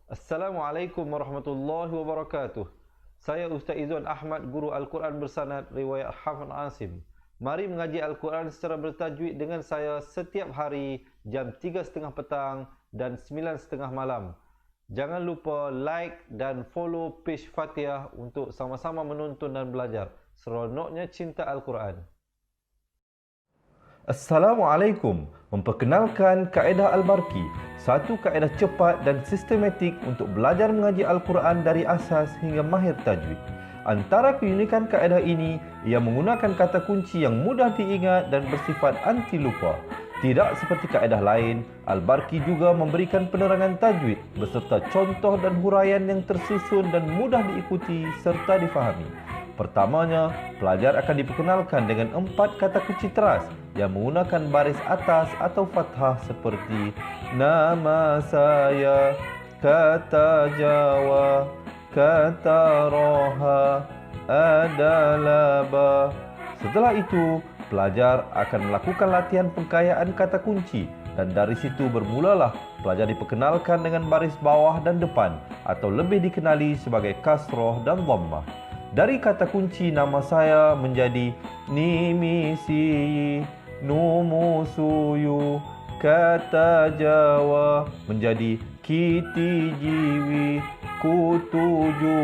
Assalamualaikum warahmatullahi wabarakatuh. Saya Ustaz Izzuan Ahmad, guru Al-Quran bersanad riwayat Hafz Asim. Mari mengaji Al-Quran secara bertajwid dengan saya setiap hari jam 3.30 petang dan 9.30 malam. Jangan lupa like dan follow page Fatihah untuk sama-sama menonton dan belajar. Seronoknya cinta Al-Quran. Assalamualaikum. Memperkenalkan kaedah Al-Barki, satu kaedah cepat dan sistematik untuk belajar mengaji Al-Quran dari asas hingga mahir tajwid. Antara keunikan kaedah ini, ia menggunakan kata kunci yang mudah diingat dan bersifat anti lupa. Tidak seperti kaedah lain, Al-Barki juga memberikan penerangan tajwid beserta contoh dan huraian yang tersusun dan mudah diikuti serta difahami. Pertamanya, pelajar akan diperkenalkan dengan 4 kata kunci teras yang menggunakan baris atas atau fathah seperti nama saya, kata Jawa, kata Roha, adalah ba. Setelah itu, pelajar akan melakukan latihan pengkayaan kata kunci dan dari situ bermulalah pelajar diperkenalkan dengan baris bawah dan depan atau lebih dikenali sebagai kasroh dan dhammah. Dari kata kunci nama saya menjadi nimisi, numusuyu, kata Jawa menjadi kiti jiwi, kutuju.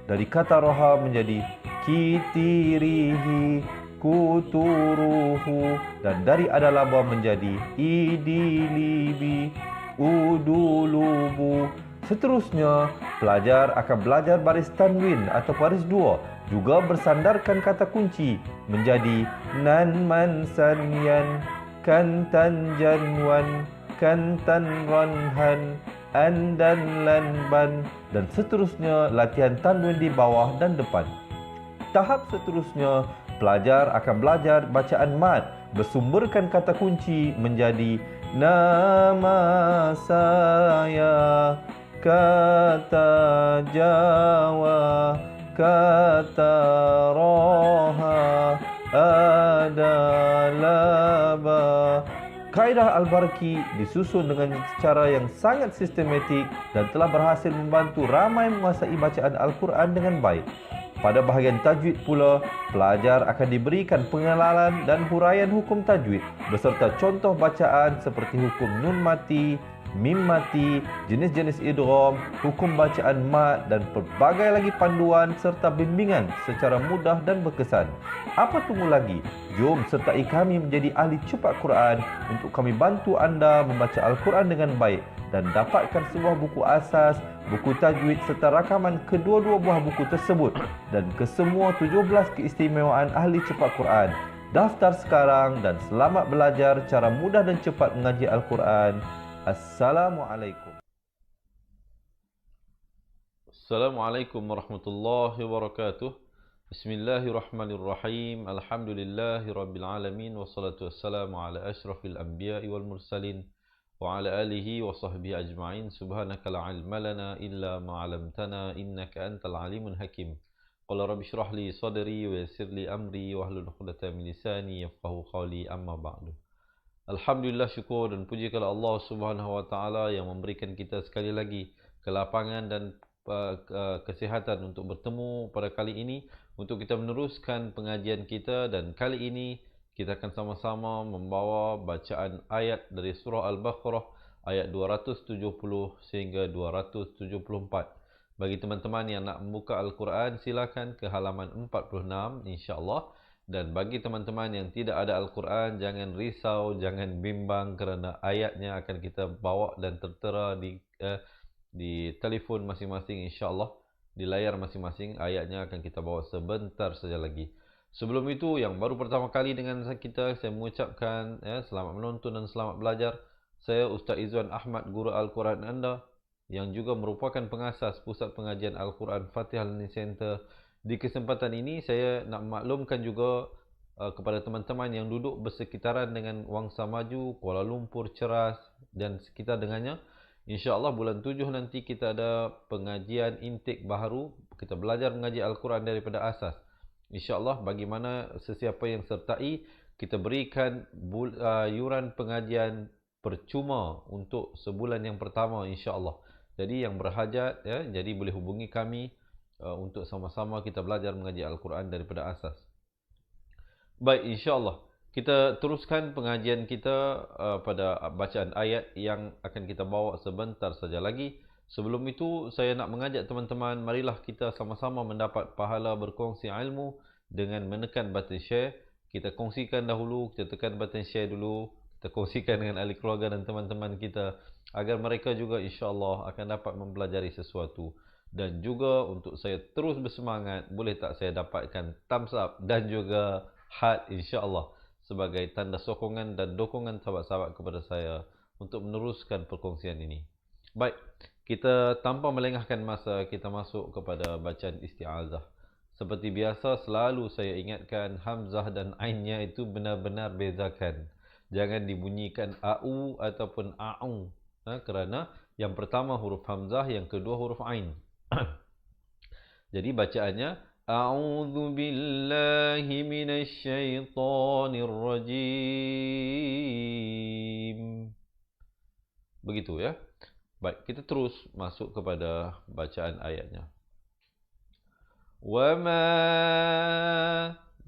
Dari kata roha menjadi kitirihi, kuturuhu. Dan dari adalaba menjadi idilibi, udulubu. Seterusnya, pelajar akan belajar baris tanwin atau baris dua, juga bersandarkan kata kunci menjadi nan man san yan, kan tan jan wan, kan tan ron han, an dan lan ban, dan seterusnya latihan tanwin di bawah dan depan. Tahap seterusnya, pelajar akan belajar bacaan mad bersumberkan kata kunci menjadi nama saya, kata Jawa, kata Roha, adalah ba. Kaedah Al-Barki disusun dengan cara yang sangat sistematik dan telah berhasil membantu ramai menguasai bacaan Al-Quran dengan baik. Pada bahagian tajwid pula, pelajar akan diberikan pengenalan dan huraian hukum tajwid beserta contoh bacaan seperti hukum nun mati, mim mati, jenis-jenis idgham, hukum bacaan mad dan pelbagai lagi panduan serta bimbingan secara mudah dan berkesan. Apa tunggu lagi? Jom sertai kami menjadi ahli cepat Quran untuk kami bantu anda membaca Al-Quran dengan baik dan dapatkan sebuah buku asas, buku tajwid serta rakaman kedua-dua buah buku tersebut dan kesemua 17 keistimewaan ahli cepat Quran. Daftar sekarang dan selamat belajar cara mudah dan cepat mengaji Al-Quran. Assalamualaikum. Assalamualaikum warahmatullahi wabarakatuh. Bismillahirrahmanirrahim. Alhamdulillahi rabbil alamin. Wassalatu wassalamu ala ashrafil anbiya'i wal mursalin wa ala alihi wa sahbihi ajma'in. Subhanaka la ilma lana illa ma 'allamtana innaka antal alimul hakim. Qala rabbi shrah li sadri wa yassir li amri wahlul 'uqdatam min lisani yafqahu qawli, amma ba'du. Alhamdulillah, syukur dan puji kepada Allah Subhanahu wa taala yang memberikan kita sekali lagi kelapangan dan kesihatan untuk bertemu pada kali ini untuk kita meneruskan pengajian kita, dan kali ini kita akan sama-sama membawa bacaan ayat dari surah Al-Baqarah ayat 270 sehingga 274. Bagi teman-teman yang nak membuka Al-Quran, silakan ke halaman 46 insya-Allah. Dan bagi teman-teman yang tidak ada Al-Quran, jangan risau, jangan bimbang kerana ayatnya akan kita bawa dan tertera di telefon masing-masing insya-Allah. Di layar masing-masing ayatnya akan kita bawa sebentar saja lagi. Sebelum itu, yang baru pertama kali dengan kita, saya mengucapkan selamat menonton dan selamat belajar. Saya Ustaz Izzuan Ahmad, guru Al-Quran anda yang juga merupakan pengasas Pusat Pengajian Al-Quran Fatihah Learning Center. Di kesempatan ini saya nak maklumkan juga kepada teman-teman yang duduk bersekitaran dengan Wangsa Maju, Kuala Lumpur, Ceras dan sekitar dengannya. InsyaAllah bulan 7 nanti kita ada pengajian intake baharu. Kita belajar mengaji Al-Quran daripada asas. InsyaAllah bagaimana sesiapa yang sertai, kita berikan yuran pengajian percuma untuk sebulan yang pertama insyaAllah. Jadi yang berhajat, ya, jadi boleh hubungi kami untuk sama-sama kita belajar mengaji Al-Quran daripada asas. Baik, insya-Allah kita teruskan pengajian kita pada bacaan ayat yang akan kita bawa sebentar saja lagi. Sebelum itu, saya nak mengajak teman-teman, marilah kita sama-sama mendapat pahala berkongsi ilmu dengan menekan button share. Kita kongsikan dahulu, kita tekan button share dulu, kita kongsikan dengan ahli keluarga dan teman-teman kita agar mereka juga insya-Allah akan dapat mempelajari sesuatu. Dan juga untuk saya terus bersemangat, boleh tak saya dapatkan thumbs up dan juga heart insya-Allah sebagai tanda sokongan dan dukungan sahabat-sahabat kepada saya untuk meneruskan perkongsian ini. Baik, kita tanpa melengahkan masa, kita masuk kepada bacaan isti'azah. Seperti biasa, selalu saya ingatkan hamzah dan ainnya itu benar-benar bezakan. Jangan dibunyikan a'u ataupun a'u, kerana yang pertama huruf hamzah, yang kedua huruf ain. Jadi bacaannya A'udzu billahi minasy syaithanir rajim. Begitu ya. Baik, kita terus masuk kepada bacaan ayatnya. Wa ma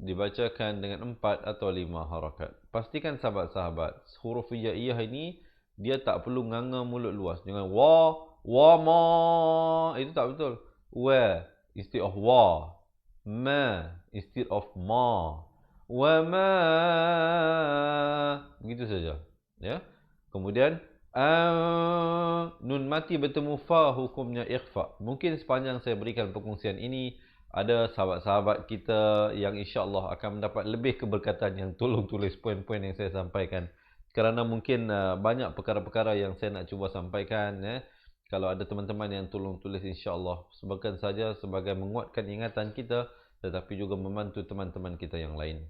dibacakan dengan 4 atau 5 harakat. Pastikan sahabat-sahabat, huruf hijaiyah ini dia tak perlu nganga mulut luas. Jangan wa ma, itu tak betul. Wa instead of wa. Ma instead of ma. Wa ma. Begitu saja. Ya. Kemudian nun mati bertemu fa hukumnya ikhfa. Mungkin sepanjang saya berikan perkongsian ini ada sahabat-sahabat kita yang insya-Allah akan mendapat lebih keberkatan yang tolong tulis poin-poin yang saya sampaikan. Kerana mungkin banyak perkara-perkara yang saya nak cuba sampaikan, ya. Kalau ada teman-teman yang tolong tulis insya-Allah, bukan saja sebagai menguatkan ingatan kita, tetapi juga membantu teman-teman kita yang lain.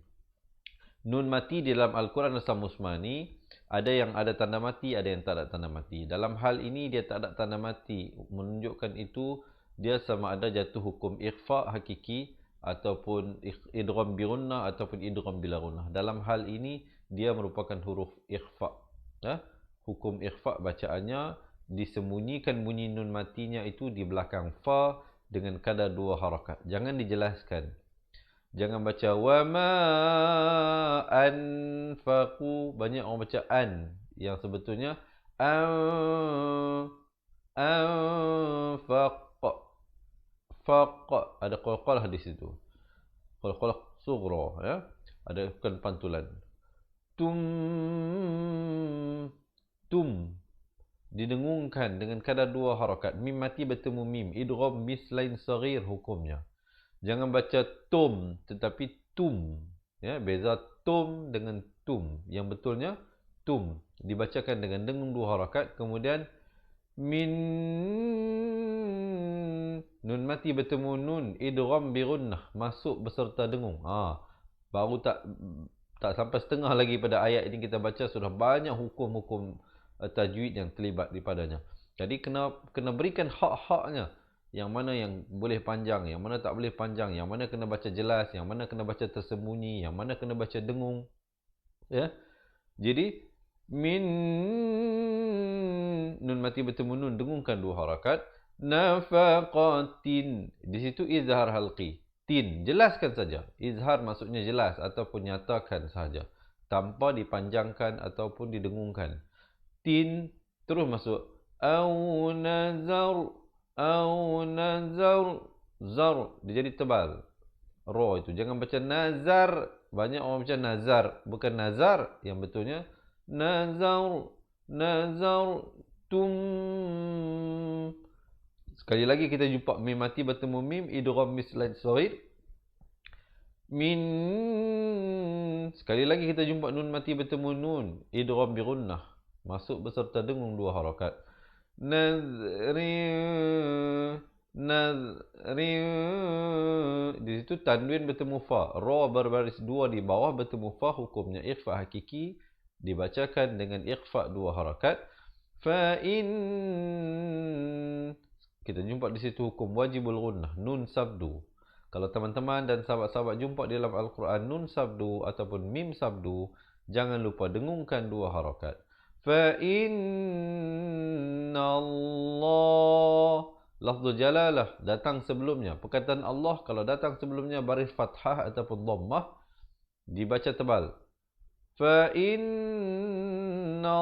Nun mati di dalam Al-Quran Asal Musmani, ada yang ada tanda mati, ada yang tak ada tanda mati. Dalam hal ini dia tak ada tanda mati, menunjukkan itu dia sama ada jatuh hukum ikhfa hakiki ataupun idgham bi gunnah ataupun idgham bila gunnah. Dalam hal ini dia merupakan huruf ikhfa. Ya? Hukum ikhfa bacaannya disembunyikan bunyi nun matinya itu di belakang fa dengan kadar 2 harakat. Jangan dijelaskan. Jangan baca wa ma anfaqu. Banyak orang baca an yang sebetulnya anfaq. Faq, ada qalqalah di situ. Qalqalah sughra, ya. Ada bukan pantulan. Tum didengungkan dengan kadar 2 harakat. Mim mati bertemu mim, idgham mislain saghir hukumnya. Jangan baca tum tetapi tum, ya. Beza tum dengan tum. Yang betulnya tum dibacakan dengan dengung 2 harakat. Kemudian min, nun mati bertemu nun, idgham bi gunnah, masuk beserta dengung. Baru tak sampai setengah lagi pada ayat ini kita baca sudah banyak hukum-hukum tajwid yang terlibat di padanya. Jadi kena berikan hak-haknya. Yang mana yang boleh panjang, yang mana tak boleh panjang, yang mana kena baca jelas, yang mana kena baca tersembunyi, yang mana kena baca dengung. Ya. Jadi min, nun mati bertemu nun, dengungkan 2 harakat. Nafaqatin, di situ izhar halqi. Tin, jelaskan saja. Izhar maksudnya jelas ataupun nyatakan saja, tanpa dipanjangkan ataupun didengungkan. Tin terus masuk au nazar, zar dia jadi tebal. Ra itu jangan baca nazar. Banyak orang baca nazar, bukan nazar. Yang betulnya nazar, tum. Sekali lagi kita jumpa mim mati bertemu mim, idgham mislain saghir. Min, sekali lagi kita jumpa nun mati bertemu nun, idgham bi gunnah, masuk beserta dengung 2 harakat. Nazri, di situ tanwin bertemu fa, ra berbaris 2 di bawah bertemu fa, hukumnya ikhfa hakiki, dibacakan dengan ikhfa 2 harakat. Fa in, kita jumpa di situ hukum wajibul gunnah, nun sabdu. Kalau teman-teman dan sahabat-sahabat jumpa di dalam Al-Quran nun sabdu ataupun mim sabdu, jangan lupa dengungkan 2 harakat. Fa inna Allah Lafzul jalalah datang sebelumnya. Perkataan Allah kalau datang sebelumnya baris fathah ataupun dhammah dibaca tebal. Fa innallah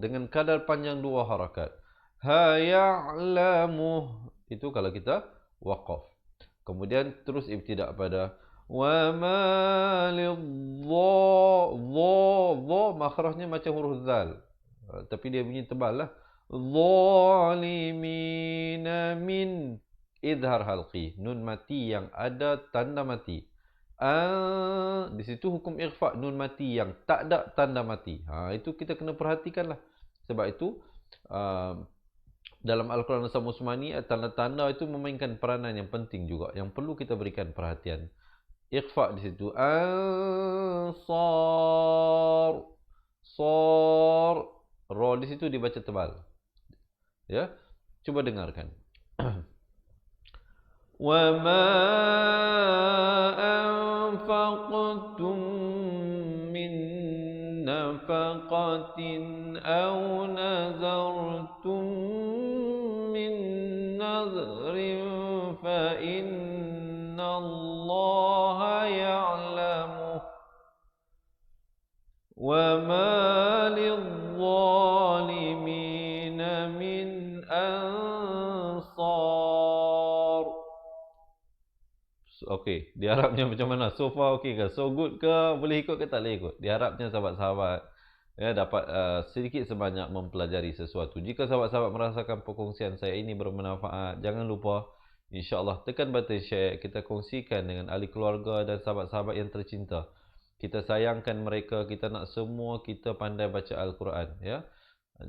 dengan kadar panjang 2 harakat. Ha ya'lamu itu kalau kita waqaf. Kemudian terus ibtidak pada wa ma lidh-dha makhrajnya macam huruf zal. Tapi dia bunyi tebal lah. Zalimina min idhar halqi. Nun mati yang ada tanda mati. Di situ hukum ikhfa, nun mati yang tak ada tanda mati. Itu kita kena perhatikanlah. Sebab itu dalam Al-Quran Asam Usmani, tanda-tanda itu memainkan peranan yang penting juga, yang perlu kita berikan perhatian. Ikhfa di situ. Ansar. Sor. Ro di situ dibaca tebal. Ya, coba dengarkan. Wa ma anfaqtum min nafaqatin aw nazartum min nadhrin fa innallaha ya'lamu wa ma lidh-dhalimina min ansar. Okey, di Arabnya macam mana? So far okey ke? So good ke? Boleh ikut ke tak boleh ikut? Di Arabnya sahabat-sahabat ya dapat sedikit sebanyak mempelajari sesuatu. Jika sahabat-sahabat merasakan perkongsian saya ini bermanfaat, jangan lupa insya-Allah tekan button share, kita kongsikan dengan ahli keluarga dan sahabat-sahabat yang tercinta. Kita sayangkan mereka, kita nak semua kita pandai baca Al-Quran ya.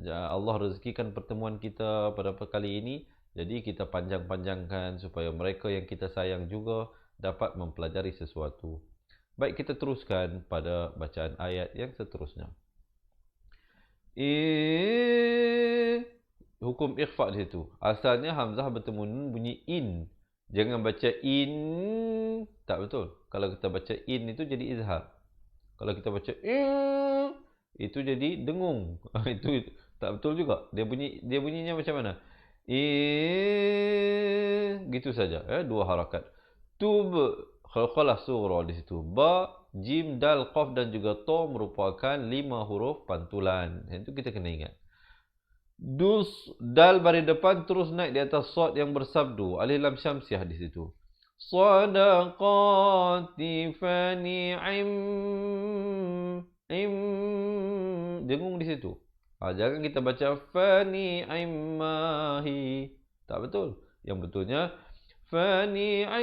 Allah rezekikan pertemuan kita pada kali ini. Jadi kita panjang-panjangkan supaya mereka yang kita sayang juga dapat mempelajari sesuatu. Baik, kita teruskan pada bacaan ayat yang seterusnya. Hukum ikhfa di situ. Asalnya hamzah bertemu nun bunyi in. Jangan baca in. Tak betul. Kalau kita baca in itu jadi izhar. Kalau kita baca in itu jadi dengung. Itu tak betul juga. Dia bunyinya macam mana? Gitu saja ya, 2 harakat. Tub khalqalah surah di situ. Ba, jim, dal, qaf dan juga ta merupakan 5 huruf pantulan. Itu kita kena ingat. Dus, dal baris depan terus naik di atas sad yang bersabdu. Alif lam syamsiah di situ. Sadaqati fa ni'im. Dengung di situ. Jangan kita baca fa ni'immahi. Tak betul. Yang betulnya fa ni'immahi.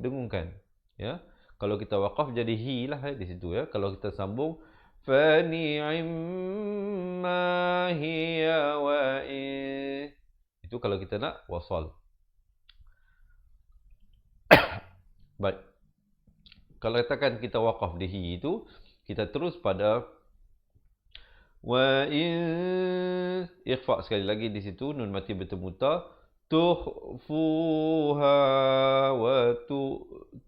Dengungkan. Ya. Kalau kita waqaf jadi hi lah di situ ya. Kalau kita sambung fa ni'immahi wa itu kalau kita nak wasal. Baik. Kalau katakan kita waqaf di hi itu, kita terus pada wa ikhfa sekali lagi di situ, nun mati bertemu ta, tuhfuha wa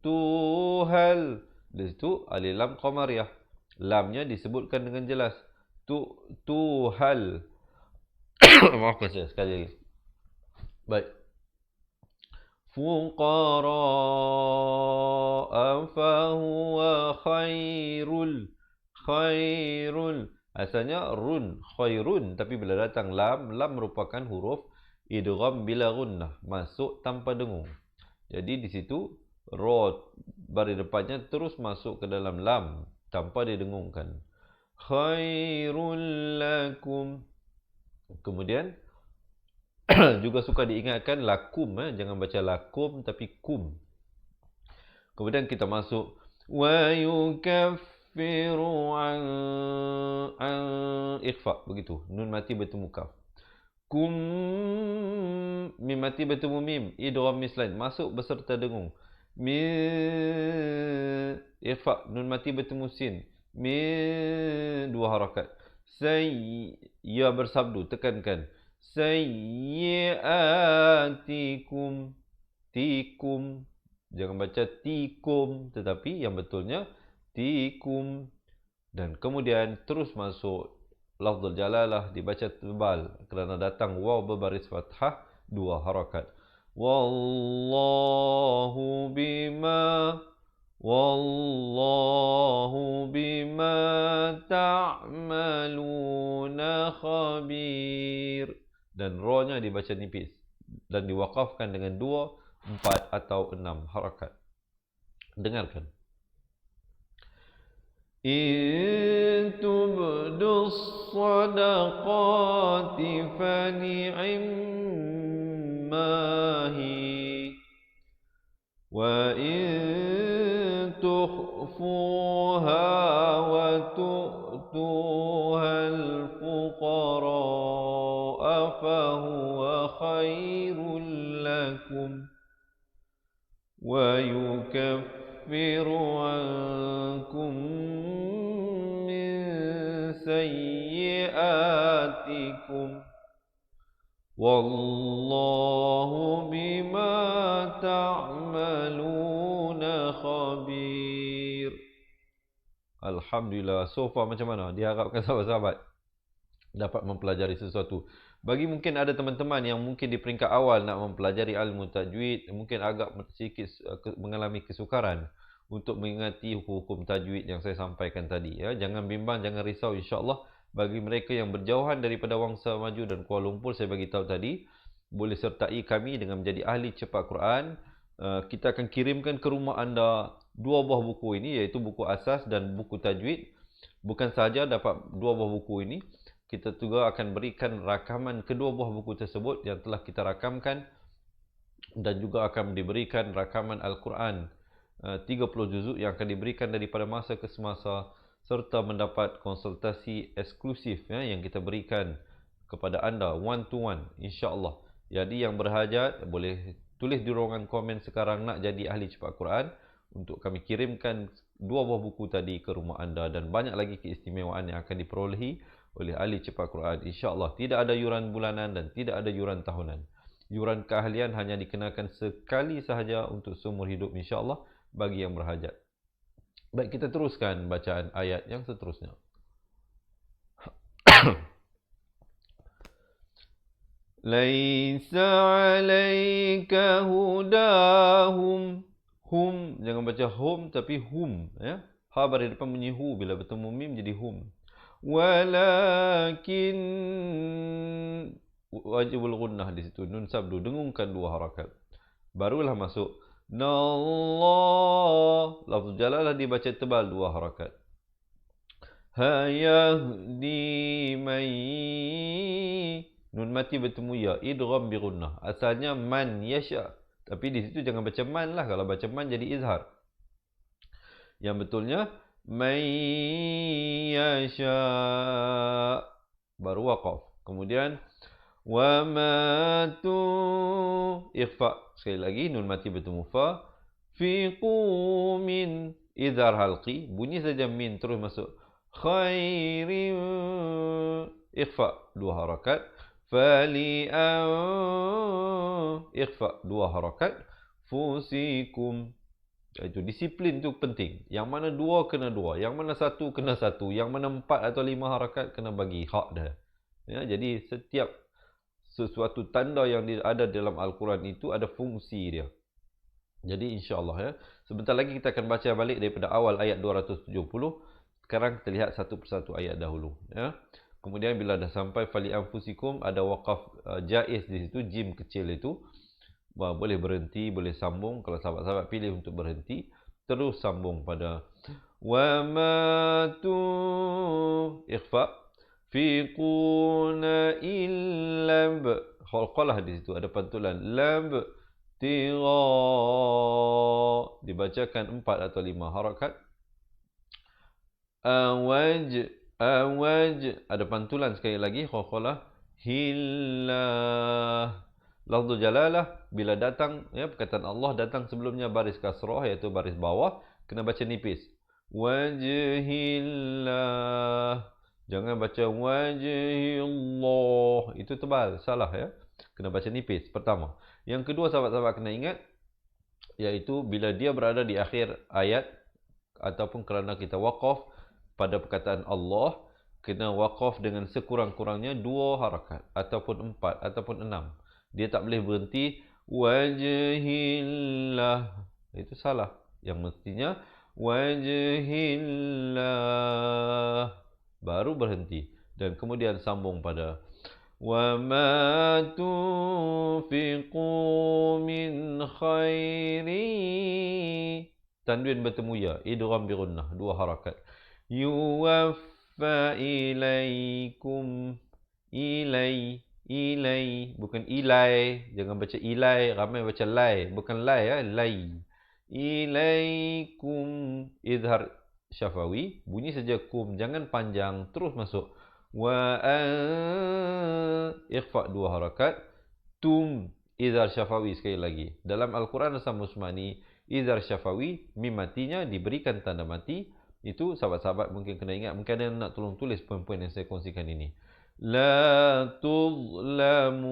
tuhal. Di situ alif lam qamariyah. Lamnya disebutkan dengan jelas. Tuhal. Maafkan saya sekali lagi. Baik. Fuqara'a fahuwa khairul. Asalnya run, khairun, tapi bila datang lam merupakan huruf idgham bila gunnah, masuk tanpa dengung. Jadi di situ ra baris depannya terus masuk ke dalam lam tanpa didengungkan. Khairul lakum. Kemudian juga suka diingatkan lakum, jangan baca lakum tapi kum. Kemudian kita masuk wa yukaffiru an ikhfa, begitu. Nun mati bertemu kaf. Kum, mim mati bertemu mim, idgham mislain, masuk beserta dengung. Ikhfa, nun mati bertemu sin. 2 harakat. Ya bersabdu, tekankan. Sayyiatikum. Tikum. Jangan baca tikum, tetapi yang betulnya tikum. Dan kemudian terus masuk lafzul jalalah dibaca tebal kerana datang waw berbaris fathah 2 harakat. Wallahu bima ta'maluna khabir. Dan ro-nya dibaca nipis dan diwakafkan dengan 2, 4 atau 6 harakat. Dengarkan. In tubdus sadaqati fani'immahi wa in tukhfuha wa tu'tuha al-fuqara'a fahuwa khairul lakum wa yukaffiru ankum min sayyi'atikum wallahu bima ta'maluna khabir. Alhamdulillah. So far macam mana? Diharapkan sahabat-sahabat dapat mempelajari sesuatu. Bagi mungkin ada teman-teman yang mungkin di peringkat awal nak mempelajari ilmu tajwid, mungkin agak sedikit mengalami kesukaran untuk mengingati hukum tajwid yang saya sampaikan tadi. Ya. Jangan bimbang, jangan risau, insya-Allah. Bagi mereka yang berjauhan daripada Wangsa Maju dan Kuala Lumpur, saya bagi tahu tadi, boleh sertai kami dengan menjadi ahli cepat Quran. Kita akan kirimkan ke rumah anda 2 buah buku ini, iaitu buku asas dan buku tajwid. Bukan sahaja dapat 2 buah buku ini, kita juga akan berikan rakaman kedua buah buku tersebut yang telah kita rakamkan, dan juga akan diberikan rakaman Al-Quran 30 juzuk yang akan diberikan daripada masa ke semasa, serta mendapat konsultasi eksklusif yang kita berikan kepada anda one to one, insya-Allah. Jadi yang berhajat boleh tulis di ruangan komen sekarang nak jadi ahli cepat Quran, untuk kami kirimkan 2 buah buku tadi ke rumah anda, dan banyak lagi keistimewaan yang akan diperolehi oleh ahli cepat Quran, insya-Allah. Tidak ada yuran bulanan dan tidak ada yuran tahunan. Yuran keahlian hanya dikenakan sekali sahaja untuk seumur hidup, insya-Allah, bagi yang berhajat. Baik, kita teruskan bacaan ayat yang seterusnya. Laisa 'alaika hudahum. Hum, jangan baca hum tapi hum, ya. Ha baris depan bunyi hu, bila bertemu mim jadi hum. Walakin wajibul gunnah di situ, nun sabdu, dengungkan 2 harakat. Barulah masuk nallah, lafaz jalalah dibaca tebal 2 harakat. Hayahdi mai, nun mati bertemu ya, idgham bi gunnah. Asalnya man yasha, tapi di situ jangan baca man lah, kalau baca man jadi izhar. Yang betulnya man yasha, baru waqaf. Kemudian wa ma tu, ikhfa. Sekali lagi nun mati bertemu fa, fi qumin, izhar halqi, bunyi saja min terus masuk. Khairin, ikhfa 2 harakat. Fali ikhfa 2 harakat. Fusikum, itu disiplin tu penting. Yang mana 2 kena 2, yang mana 1 kena 1, yang mana 4 atau 5 harakat kena bagi hak dah. Ya, jadi setiap sesuatu tanda yang ada dalam Al-Quran itu ada fungsi dia. Jadi insya-Allah, ya. Sebentar lagi kita akan baca balik daripada awal ayat 270. Sekarang kita lihat satu persatu ayat dahulu, ya. Kemudian bila dah sampai fali anfusikum, ada waqaf jaiz di situ, jim kecil itu. Boleh berhenti, boleh sambung. Kalau sahabat-sahabat pilih untuk berhenti, terus sambung pada wa ma tu, ikhfa, fi quna illam, qalqalah di situ, ada pantulan lam tira, dibacakan 4 atau 5 harakat. Awaj, ada pantulan sekali lagi, qalqalah hillah. Lafzul jalalah bila datang, ya, perkataan Allah datang sebelumnya baris kasrah, iaitu baris bawah, kena baca nipis. Wajhillah. Jangan baca wajhillah, itu tebal, salah, ya. Kena baca nipis pertama. Yang kedua, sahabat-sahabat kena ingat, iaitu bila dia berada di akhir ayat, ataupun kerana kita waqaf pada perkataan Allah, kena waqaf dengan sekurang-kurangnya 2 harakat ataupun 4 ataupun 6. Dia tak boleh berhenti wajhillah. Itu salah. Yang mestinya wajhillah baru berhenti dan kemudian sambung pada wa ma tunfiqu min khairi. Tanwin bertemu ya, idgham bi gunnah, 2 harakat. Yuwaffa ilaikum. Ilai, bukan ilai. Jangan baca ilai, ramai baca lai. Bukan lai ya, lai. Ilaikum. Izhar syafawi, bunyi saja kum, jangan panjang, terus masuk. Wa ikhfa 2 harakat. Tum, izhar syafawi sekali lagi. Dalam Al-Quran Asam Usmani, izhar syafawi, mim matinya diberikan tanda mati. Itu sahabat-sahabat mungkin kena ingat. Mungkin ada nak tolong tulis poin-poin yang saya kongsikan ini. La tuzlamun.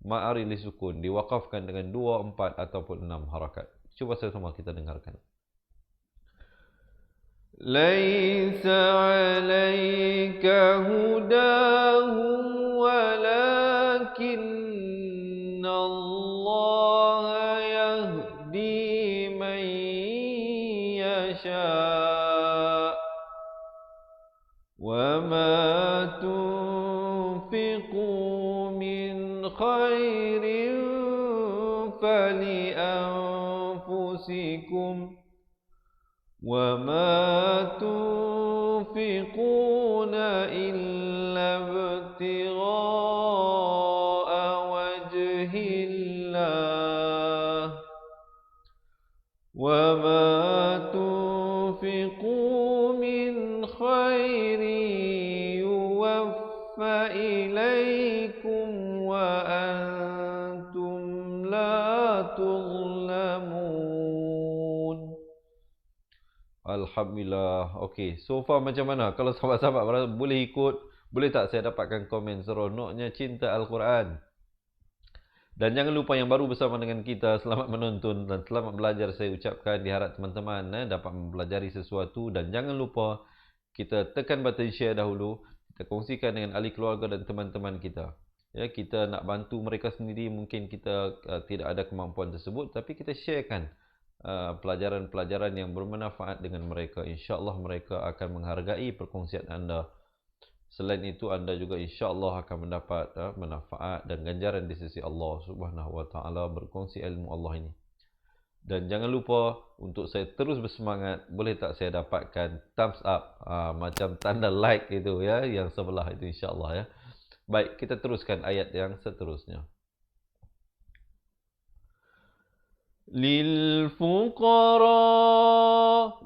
Ma'ari li sukun. Diwakafkan dengan 2, 4 ataupun 6 harakat. Cuba sama kita dengarkan. Laisa alayka hudahum walakinna Allah yahdi man yasha. Wa ma tunfiqu min khairin fali anfusikum wa ma tunfiquna illa ibtigha'a wajhillah wa ma tunfiqu min khairin yuwaffa ilaikum wa antum la tuzlamun. Alhamdulillah. Okey, so far macam mana? Kalau sahabat-sahabat boleh ikut, boleh tak saya dapatkan komen seronoknya cinta Al-Quran? Dan jangan lupa yang baru bersama dengan kita, selamat menonton dan selamat belajar saya ucapkan. Diharap teman-teman dapat mempelajari sesuatu. Dan jangan lupa kita tekan button share dahulu. Kita kongsikan dengan ahli keluarga dan teman-teman kita. Ya, kita nak bantu mereka sendiri, mungkin kita tidak ada kemampuan tersebut, tapi kita sharekan pelajaran-pelajaran yang bermanfaat dengan mereka. InsyaAllah mereka akan menghargai perkongsian anda. Selain itu, anda juga insyaAllah akan mendapat manfaat dan ganjaran di sisi Allah Subhanahu Wa Taala berkongsi ilmu Allah ini. Dan jangan lupa untuk saya terus bersemangat, boleh tak saya dapatkan thumbs up, macam tanda like itu ya, yang sebelah itu insyaAllah ya. Baik, kita teruskan ayat yang seterusnya. Lil fuqara.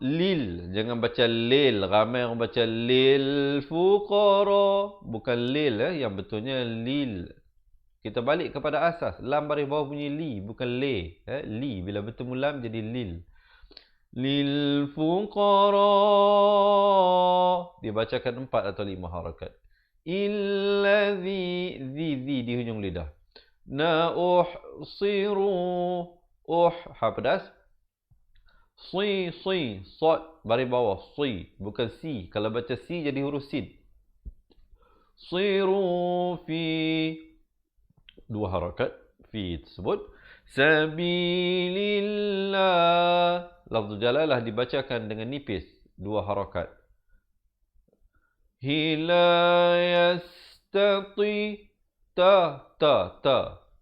Lil, jangan baca lil. Ramai orang baca lil fuqara, bukan lil yang betulnya lil. Kita balik kepada asas. Lam baris bawah bunyi li, bukan le. Li, bila bertemu lam jadi lil. Lil fuqara. Dibacakan 4 atau 5 harakat. Illadhi, di hujung lidah. Na uhsiru. Ha pedas. Si, sod baris bawah, si, bukan si. Kalau baca si jadi huruf sin. Siru fi, 2 harakat fi tersebut. Sabilillah. Lafzul jalalah dibacakan dengan nipis, 2 harakat. Hila yastati. Ta.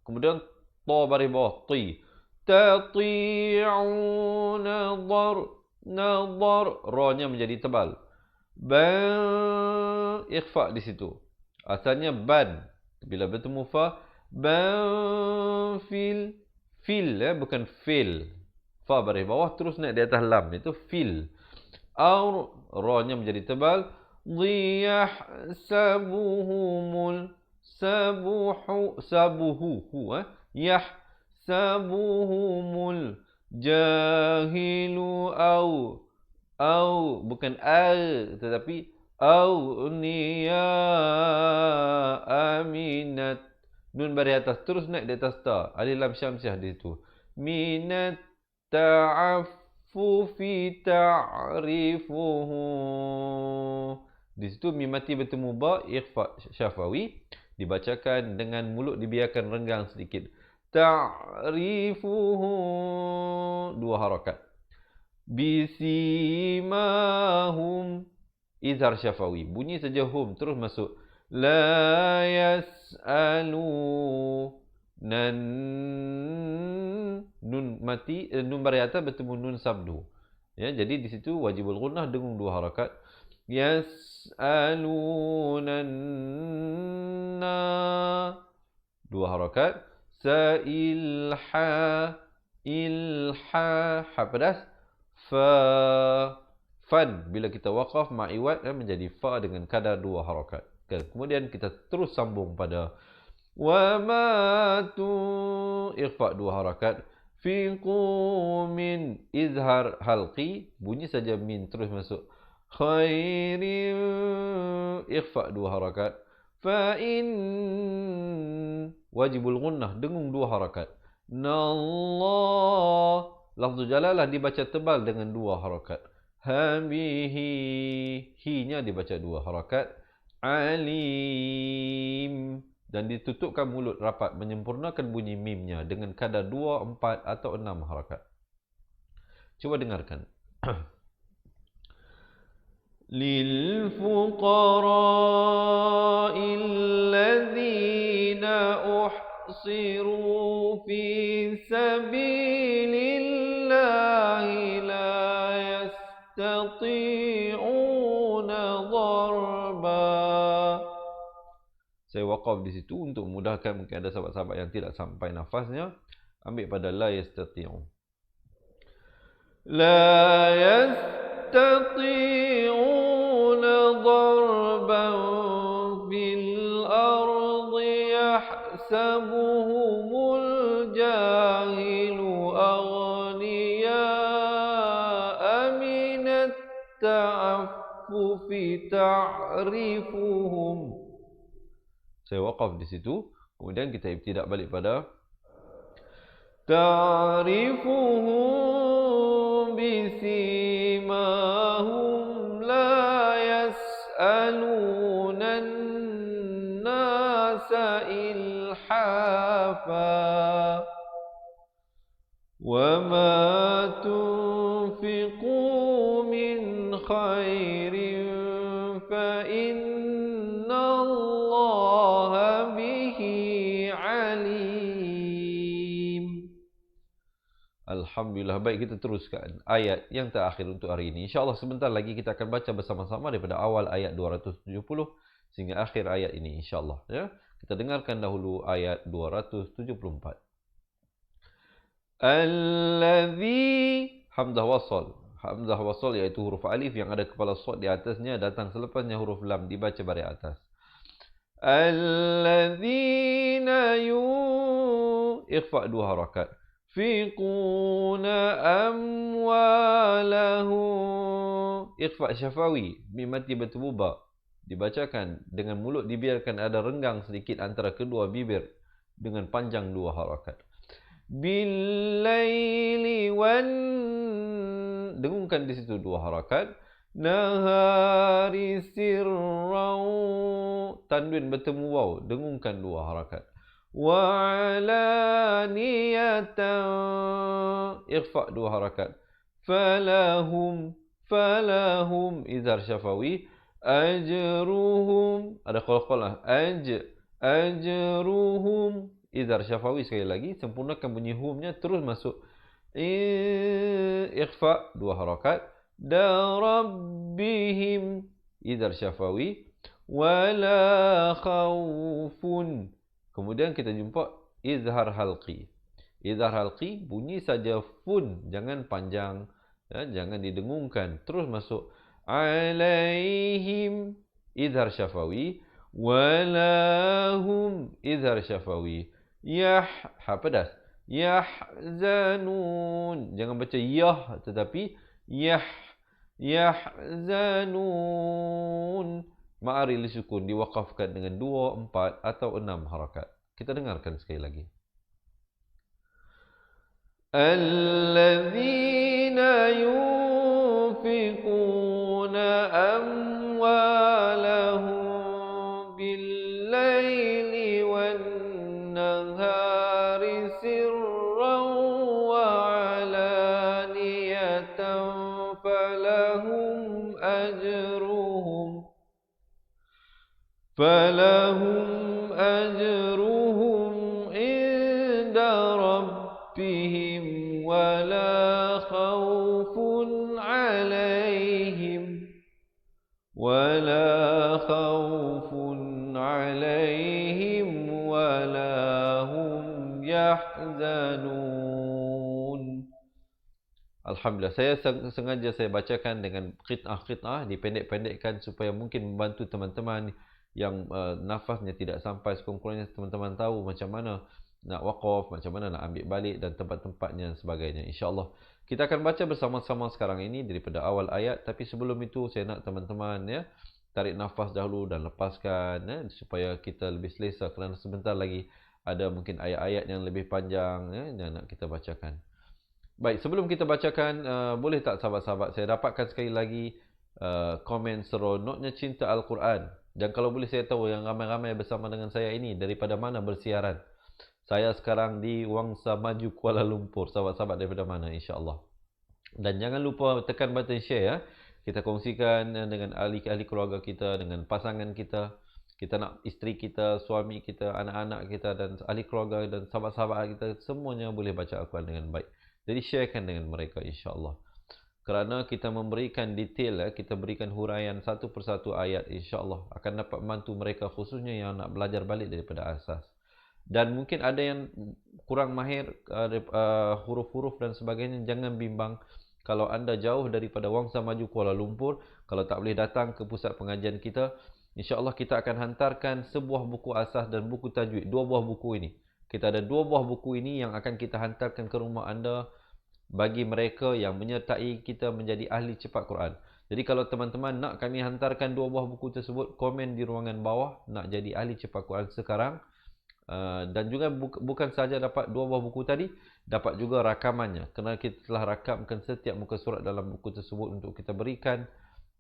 Kemudian ta baris bawah, ti. Tati'una nadar. Ra-nya menjadi tebal. Ban, ikhfa di situ. Asalnya ban. Bila bertemu fa, ban fil. Fil bukan fil. Fa baris bawah terus naik di atas lam, itu fil. Ra-nya menjadi tebal. Dhiyah sabuhumul. Sabuhu. Yah sabuhumul jahilu au bukan al tetapi au niya aminat. Nun baris atas terus naik di atas ta, alif lam syamsiah di situ. Minat ta'affufi ta'rifuhu. Di situ mim mati bertemu ba, ikhfa syafawi, dibacakan dengan mulut dibiarkan renggang sedikit. Ta'rifuhu, 2 harakat. Bisimahum, izhar syafawi. Bunyi saja hum terus masuk. La yas'alu, nan, nun mati, nun bariata bertemu nun sabdu. Ya, jadi di situ wajibul gunnah dengung 2 harakat. Yas'alunan, 2 harakat. Sa'ilha, ilha, ha pedas. Fan, bila kita waqaf ma'iwat menjadi fa dengan kadar 2 harakat. Kemudian kita terus sambung pada wa matu, ikhfa 2 harakat. Fi qumin, izhar halqi, bunyi saja min terus masuk. Khairin, ikhfa 2 harakat. Fa in, wajibul gunnah dengung 2 harakat. Nallah, lafzu jalalah dibaca tebal dengan 2 harakat. Habihi, hi-nya dibaca 2 harakat. Alim, dan ditutupkan mulut rapat, menyempurnakan bunyi mimnya dengan kadar 2, 4 atau 6 harakat. Cuba dengarkan. Lil fuqara'il ladzina uhsiru fi sabilillahi la yastati'una darba. Saya waqaf di situ untuk memudahkan, mungkin ada sahabat-sahabat yang tidak sampai nafasnya. Ambil pada la yastati'u. La yastati'una darban fil ardi yahsabuhumul jahilu aghniya'a minat ta'affufi ta'rifuhum. Saya waqaf di situ. Kemudian kita ibtidak balik pada ta'rifuhum bisimahum la yas'alunan nasa ilhafa wa ma tunfiqu min khairin fa innallaha bihi alim. Alhamdulillah. Baik, kita teruskan ayat yang terakhir untuk hari ini. InsyaAllah sebentar lagi kita akan baca bersama-sama daripada awal ayat 270 sehingga akhir ayat ini, insyaAllah. Ya? Kita dengarkan dahulu ayat 274. Alladhi, hamzah wasal. Hamzah wasal iaitu huruf alif yang ada kepala sod di atasnya, datang selepasnya huruf lam, dibaca baris atas. Alladzina ikhfa 2 harakat. Fiquna amwalahu, ikhfa syafawi, mim mati bertemu ba, dibacakan dengan mulut dibiarkan ada renggang sedikit antara kedua bibir dengan panjang 2 harakat. Billaili wan, dengungkan di situ 2 harakat. Nahari sirrau, tanwin bertemu waw, dengungkan 2 harakat. Wa alaniyatan, ikhfa 2 harakat. Falahum, falahum, izhar syafawi. Ajruhum, ada qalqalah, ajruhum, izhar syafawi sekali lagi, sempurnakan bunyi humnya terus masuk. Ikhfa 2 harakat. Darabbihim, izhar syafawi. Wala khawfun, kemudian kita jumpa izhar halqi. Izhar halqi bunyi saja fun, jangan panjang, ya, jangan didengungkan, terus masuk. Alaihim, izhar syafawi. Walahum, izhar syafawi. Ha pedas. Yahzanun, jangan baca yah tetapi yahzanun. Ma'ari li sukun diwaqafkan dengan 2, 4 atau 6 harakat. Kita dengarkan sekali lagi. Alladzina yunfiquna amwalahum أجرهم عند ربهم ولا خوف عليهم ولا هم يحزنون. Alhamdulillah, saya sengaja saya bacakan dengan qit'ah-qit'ah, dipendek-pendekkan supaya mungkin membantu teman-teman yang nafasnya tidak sampai, sekurang-kurangnya teman-teman tahu macam mana nak waqaf, macam mana nak ambil balik dan tempat-tempatnya dan sebagainya. InsyaAllah kita akan baca bersama-sama sekarang ini daripada awal ayat. Tapi sebelum itu saya nak teman-teman ya tarik nafas dahulu dan lepaskan ya, supaya kita lebih selesa, kerana sebentar lagi ada mungkin ayat-ayat yang lebih panjang ya, yang nak kita bacakan. Baik, sebelum kita bacakan, boleh tak sahabat-sahabat, saya dapatkan sekali lagi komen seronoknya cinta Al-Quran. Dan kalau boleh saya tahu yang ramai-ramai bersama dengan saya ini daripada mana bersiaran. Saya sekarang di Wangsa Maju, Kuala Lumpur. Sahabat-sahabat daripada mana, insya-Allah. Dan jangan lupa tekan button share ya. Kita kongsikan dengan ahli-ahli keluarga kita, dengan pasangan kita. Kita nak isteri kita, suami kita, anak-anak kita dan ahli keluarga dan sahabat-sahabat kita semuanya boleh baca Al-Quran dengan baik. Jadi sharekan dengan mereka, insya-Allah. Kerana kita memberikan detail, kita berikan huraian satu persatu ayat, insya-Allah akan dapat membantu mereka, khususnya yang nak belajar balik daripada asas. Dan mungkin ada yang kurang mahir huruf-huruf dan sebagainya, jangan bimbang. Kalau anda jauh daripada Wangsa Maju, Kuala Lumpur, kalau tak boleh datang ke pusat pengajian kita, insya-Allah kita akan hantarkan sebuah buku asas dan buku tajwid. Dua buah buku ini. Kita ada dua buah buku ini yang akan kita hantarkan ke rumah anda bagi mereka yang menyertai kita menjadi ahli cepat Quran. Jadi kalau teman-teman nak kami hantarkan dua buah buku tersebut, komen di ruangan bawah nak jadi ahli cepat Quran sekarang. Dan juga bukan saja dapat dua buah buku tadi, dapat juga rakamannya, kerana kita telah rakamkan setiap muka surat dalam buku tersebut untuk kita berikan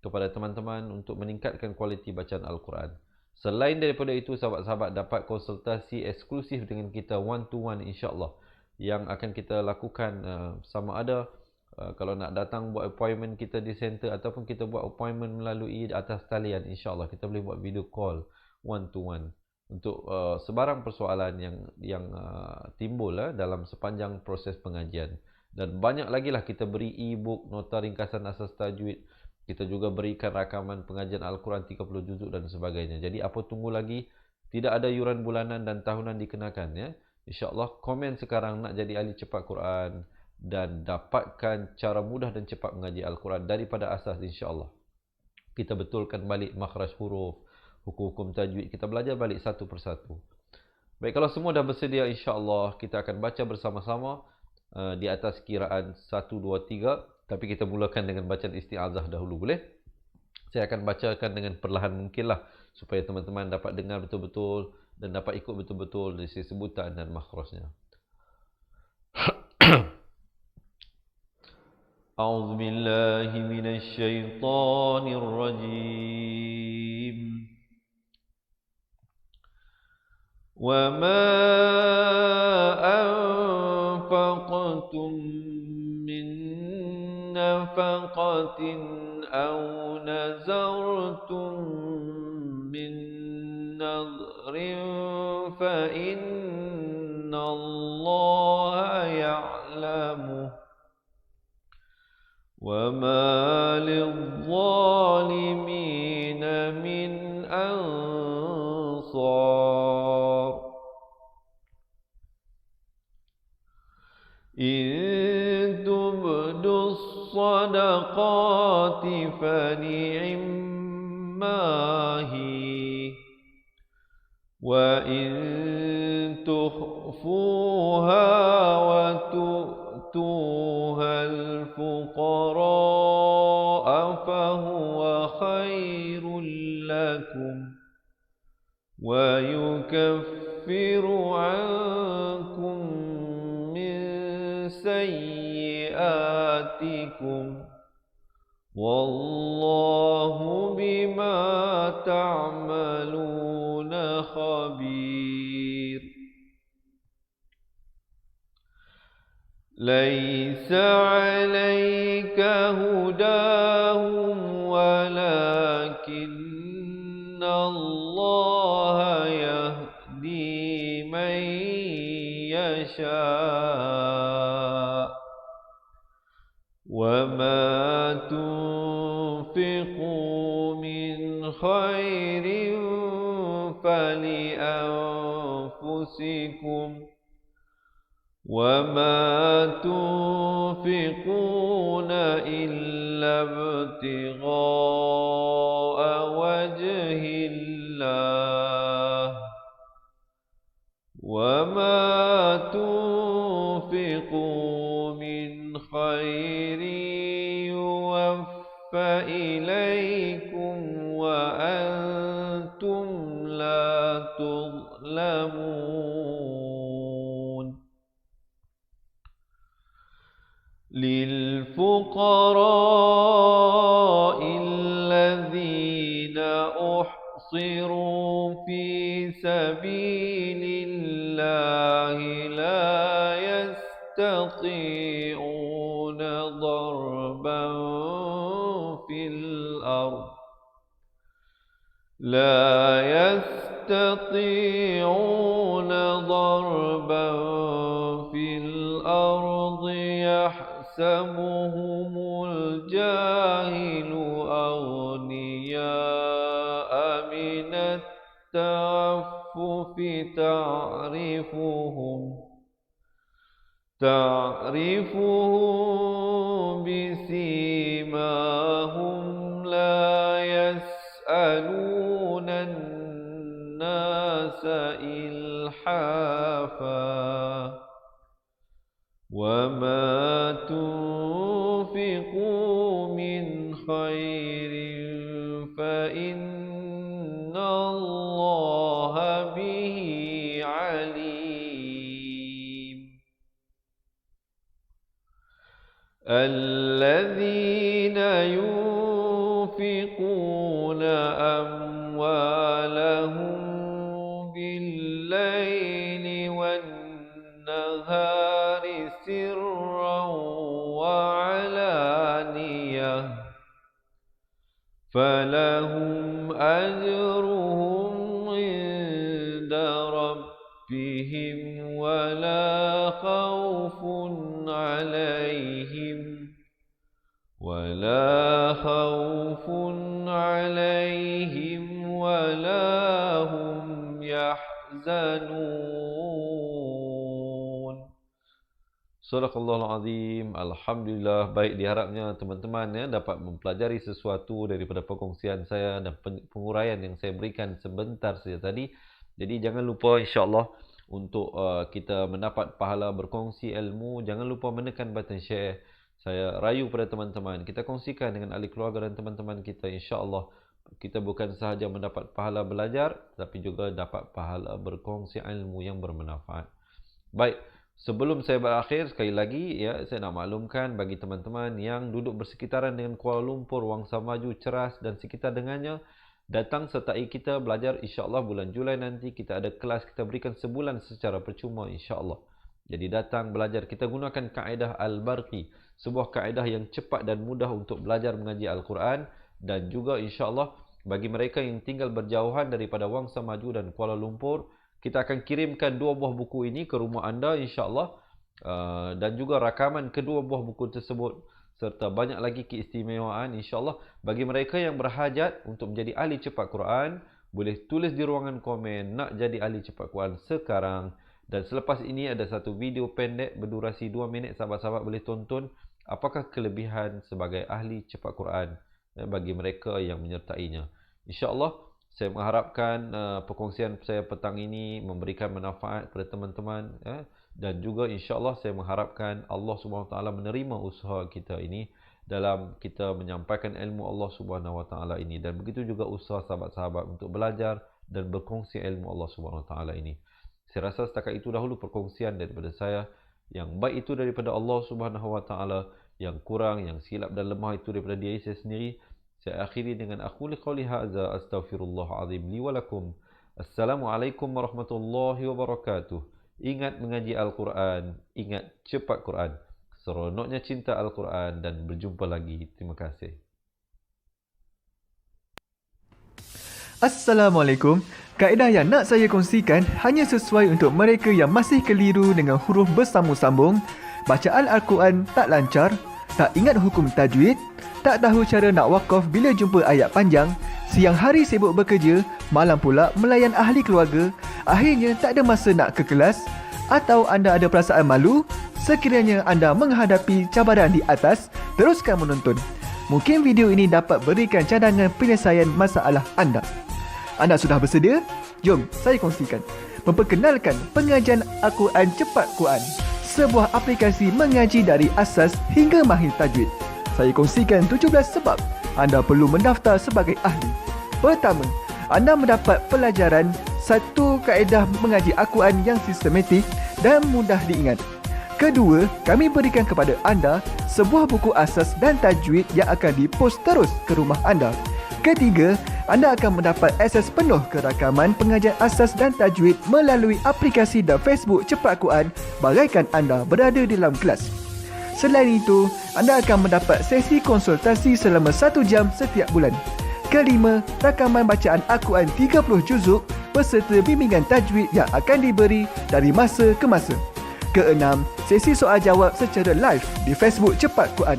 kepada teman-teman untuk meningkatkan kualiti bacaan Al-Quran. Selain daripada itu, sahabat-sahabat dapat konsultasi eksklusif dengan kita one to one, insya-Allah, yang akan kita lakukan sama ada kalau nak datang buat appointment kita di center ataupun kita buat appointment melalui atas talian, insya-Allah kita boleh buat video call one to one untuk sebarang persoalan yang timbul dalam sepanjang proses pengajian. Dan banyak lagi lah kita beri e-book, nota ringkasan asas tajwid. Kita juga berikan rakaman pengajian Al-Quran 30 juzuk dan sebagainya. Jadi apa tunggu lagi? Tidak ada yuran bulanan dan tahunan dikenakan ya. InsyaAllah komen sekarang nak jadi ahli cepat Quran dan dapatkan cara mudah dan cepat mengaji Al-Quran daripada asas, insyaAllah. Kita betulkan balik makhraj huruf, hukum-hukum tajwid, kita belajar balik satu persatu. Baik, kalau semua dah bersedia, insya-Allah kita akan baca bersama-sama di atas kiraan 1, 2, 3. Tapi kita mulakan dengan bacaan isti'azah dahulu, boleh? Saya akan bacakan dengan perlahan mungkinlah supaya teman-teman dapat dengar betul-betul dan dapat ikut betul-betul dari sisi sebutan dan makhrajnya. A'udzu billahi minasy syaithanir rajim. Wa ma anfaqtum min nafaqatin aw nazartum min nadrin fa innallaha ya'lamu wa ma lidh-dhalimin min ansar. In tubdus sadaqati fani'immahi wa in tukhfuha wa tu'tuha al-fuqara'a fahuwa khairul lakum wa yukaffiru 'ankum sayyi'atikum wallahu bima ta'maluna khabir. Laisa 'alaika hudahum ولكن الله يهدي من يشاء وما تنفقوا من خير فلأنفسكم وما تنفقون إلا ابتغاء وجه الله وما تنفقوا من خير يوفى إليكم وأنتم لا تظلمون للفقراء الذين أحصروا في سبيل الله لا يستطيعون ضربا في الأرض يحسبهم الجاهل أغنياء من التعفف تعرفهم بسيماهم لا يسألون الناس إلحافا وما تنفقوا من خير فإن الله به عليم الذين ينفقون أموالهم بالليل والنهار سرا وعلانية فلهم أجرهم عند ربهم ولا خوف عليهم ولا هم يحزنون. Sadaqallahul Azim. Alhamdulillah. Baik, diharapnya teman-teman ya dapat mempelajari sesuatu daripada perkongsian saya dan penguraian yang saya berikan sebentar saja tadi. Jadi jangan lupa insya-Allah untuk kita mendapat pahala berkongsi ilmu, jangan lupa menekan button share. Saya rayu pada teman-teman, kita kongsikan dengan ahli keluarga dan teman-teman kita, insya-Allah kita bukan sahaja mendapat pahala belajar, tapi juga dapat pahala berkongsi ilmu yang bermanfaat. Baik, sebelum saya berakhir, sekali lagi ya, saya nak maklumkan bagi teman-teman yang duduk bersekitaran dengan Kuala Lumpur, Wangsa Maju, Ceras dan sekitar dengannya, datang sertai kita belajar insya-Allah bulan Julai nanti. Kita ada kelas kita berikan sebulan secara percuma insya-Allah. Jadi datang belajar, kita gunakan kaedah Al-Barqi, sebuah kaedah yang cepat dan mudah untuk belajar mengaji Al-Quran. Dan juga insya-Allah bagi mereka yang tinggal berjauhan daripada Wangsa Maju dan Kuala Lumpur, kita akan kirimkan 2 buah buku ini ke rumah anda insya-Allah, dan juga rakaman kedua buah buku tersebut serta banyak lagi keistimewaan insya-Allah. Bagi mereka yang berhajat untuk menjadi ahli cepat Quran, boleh tulis di ruangan komen nak jadi ahli cepat Quran sekarang. Dan selepas ini ada satu video pendek berdurasi 2 minit, sahabat-sahabat boleh tonton apakah kelebihan sebagai ahli cepat Quran bagi mereka yang menyertainya. InsyaAllah saya mengharapkan perkongsian saya petang ini memberikan manfaat kepada teman-teman, dan juga insyaAllah saya mengharapkan Allah SWT menerima usaha kita ini dalam kita menyampaikan ilmu Allah SWT ini, dan begitu juga usaha sahabat-sahabat untuk belajar dan berkongsi ilmu Allah SWT ini. Saya rasa setakat itu dahulu perkongsian daripada saya. Yang baik itu daripada Allah SWT, yang kurang, yang silap dan lemah itu daripada diri saya sendiri. Saya akhiri dengan aqulu qouli hadza astaghfirullahalazim li wa lakum. Assalamualaikum warahmatullahi wabarakatuh. Ingat mengaji Al-Quran, ingat cepat Quran. Seronoknya cinta Al-Quran, dan berjumpa lagi. Terima kasih. Assalamualaikum. Kaedah yang nak saya kongsikan hanya sesuai untuk mereka yang masih keliru dengan huruf bersambung-sambung, bacaan Al-Quran tak lancar, tak ingat hukum tajwid, tak tahu cara nak wakaf bila jumpa ayat panjang, siang hari sibuk bekerja, malam pula melayan ahli keluarga, akhirnya tak ada masa nak ke kelas, atau anda ada perasaan malu. Sekiranya anda menghadapi cabaran di atas, teruskan menonton. Mungkin video ini dapat berikan cadangan penyelesaian masalah anda. Anda sudah bersedia? Jom saya kongsikan. Memperkenalkan pengajian Al-Quran Cepat Quran, sebuah aplikasi mengaji dari asas hingga mahir tajwid. Saya kongsikan 17 sebab anda perlu mendaftar sebagai ahli. Pertama, anda mendapat pelajaran satu kaedah mengaji Al-Quran yang sistematik dan mudah diingat. Kedua, kami berikan kepada anda sebuah buku asas dan tajwid yang akan dipost terus ke rumah anda. Ketiga, anda akan mendapat akses penuh ke rakaman pengajian asas dan tajwid melalui aplikasi dan Facebook Cepat Quran bagaikan anda berada di dalam kelas. Selain itu, anda akan mendapat sesi konsultasi selama 1 jam setiap bulan. Kelima, rakaman bacaan Al-Quran 30 juzuk beserta bimbingan tajwid yang akan diberi dari masa ke masa. Keenam, sesi soal jawab secara live di Facebook Cepat Quran.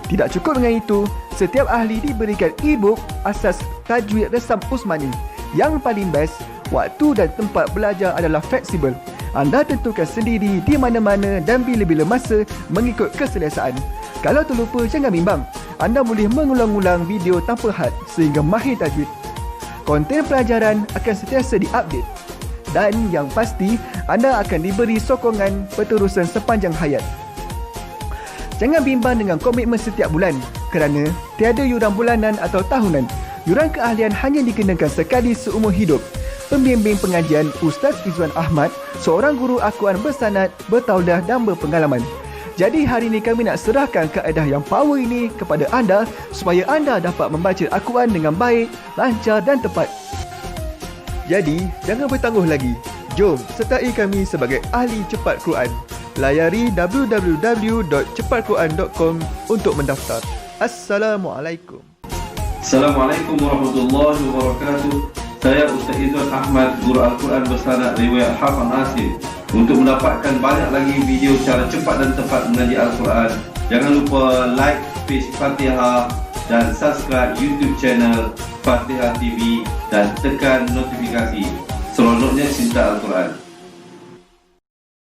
Tidak cukup dengan itu, setiap ahli diberikan e-book asas tajwid resam Usmani. Yang paling best, waktu dan tempat belajar adalah fleksibel. Anda tentukan sendiri di mana-mana dan bila-bila masa mengikut keselesaan. Kalau terlupa, jangan bimbang. Anda boleh mengulang-ulang video tanpa had sehingga mahir tajwid. Konten pelajaran akan sentiasa diupdate. Dan yang pasti, anda akan diberi sokongan berterusan sepanjang hayat. Jangan bimbang dengan komitmen setiap bulan kerana tiada yuran bulanan atau tahunan. Yuran keahlian hanya dikenakan sekali seumur hidup. Pembimbing pengajian Ustaz Izwan Ahmad, seorang guru Al-Quran bersanad, bertauliah dan berpengalaman. Jadi hari ini kami nak serahkan kaedah yang power ini kepada anda supaya anda dapat membaca Al-Quran dengan baik, lancar dan tepat. Jadi, jangan bertangguh lagi. Jom sertai kami sebagai ahli Cepat Quran. Layari www.cepatquran.com untuk mendaftar. Assalamualaikum. Assalamualaikum warahmatullahi wabarakatuh. Saya Ustaz Izwan Ahmad, guru Al-Quran bersanad riwayat Hafaz Nasir. Untuk mendapatkan banyak lagi video cara cepat dan tepat mengaji Al-Quran, jangan lupa like page Fatihah dan subscribe YouTube channel Fatihah TV dan tekan notifikasi. Seronoknya cinta Al-Quran.